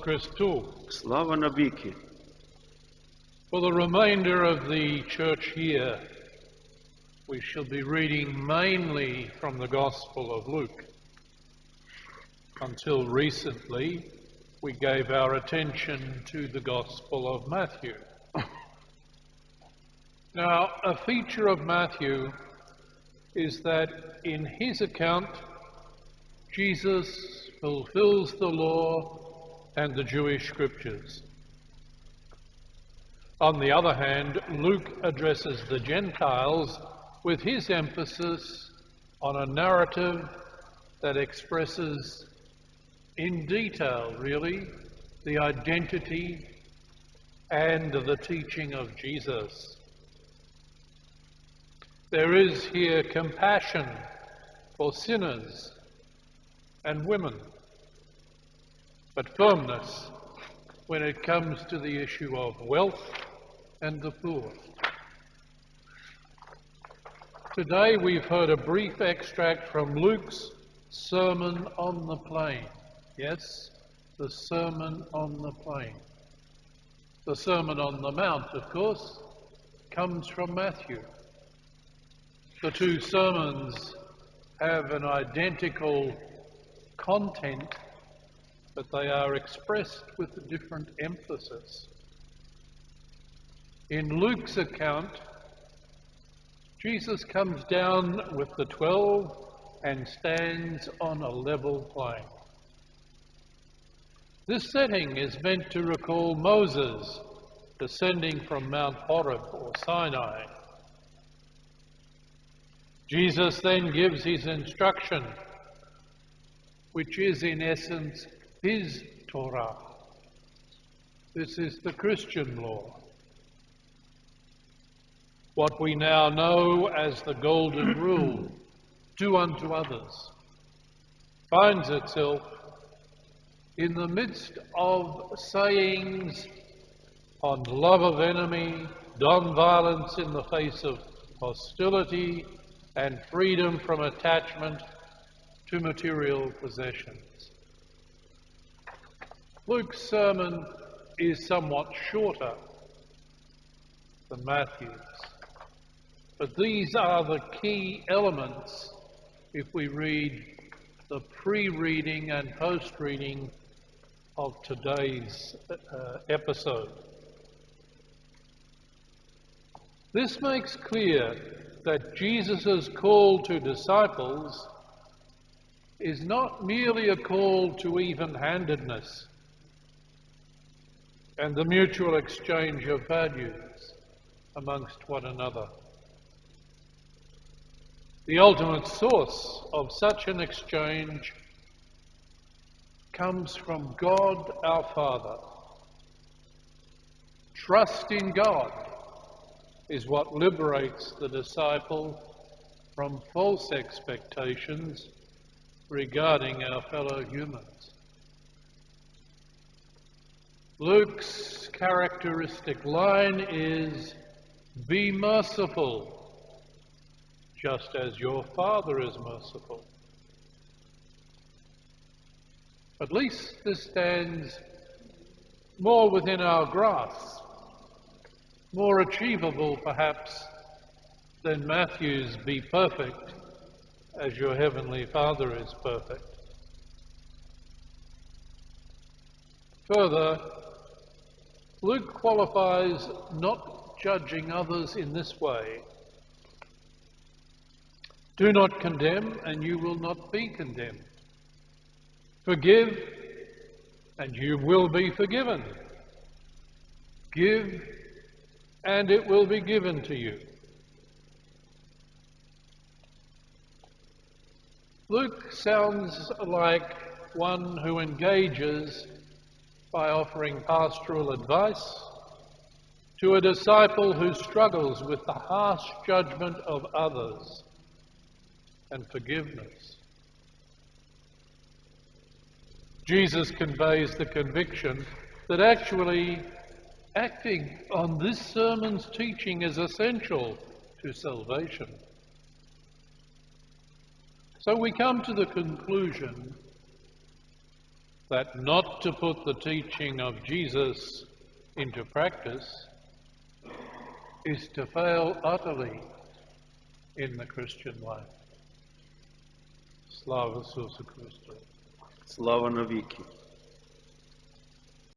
Christu. Слава навіки. For the remainder of the church year, we shall be reading mainly from the Gospel of Luke. Until recently, we gave our attention to the Gospel of Matthew. Now, a feature of Matthew is that in his account, Jesus fulfills the law and the Jewish scriptures. On the other hand, Luke addresses the Gentiles with his emphasis on a narrative that expresses in detail, really, the identity and the teaching of Jesus. There is here compassion for sinners and women, but firmness when it comes to the issue of wealth and the poor. Today we've heard a brief extract from Luke's Sermon on the Plain. Yes, the Sermon on the Plain. The Sermon on the Mount, of course, comes from Matthew. The two sermons have an identical content, but they are expressed with a different emphasis. In Luke's account, Jesus comes down with the 12 and stands on a level plain. This setting is meant to recall Moses descending from Mount Horeb or Sinai. Jesus then gives his instruction, which is in essence his Torah. This is the Christian law. What we now know as the Golden Rule, do unto others, finds itself in the midst of sayings on love of enemy, non-violence in the face of hostility, and freedom from attachment to material possessions. Luke's sermon is somewhat shorter than Matthew's, but these are the key elements if we read the pre-reading and post-reading of today's episode. This makes clear that Jesus' call to disciples is not merely a call to even-handedness and the mutual exchange of values amongst one another. The ultimate source of such an exchange comes from God our Father. Trust in God is what liberates the disciple from false expectations regarding our fellow humans. Luke's characteristic line is, "Be merciful, just as your Father is merciful." At least this stands more within our grasp, more achievable perhaps than Matthew's "Be perfect as your heavenly Father is perfect." Further, Luke qualifies not judging others in this way: "Do not condemn, and you will not be condemned. Forgive, and you will be forgiven. Give, and it will be given to you." Luke sounds like one who engages by offering pastoral advice to a disciple who struggles with the harsh judgment of others and forgiveness. Jesus conveys the conviction that actually acting on this sermon's teaching is essential to salvation. So we come to the conclusion that not to put the teaching of Jesus into practice is to fail utterly in the Christian life. Slava Isusu Christu. Слава навіки!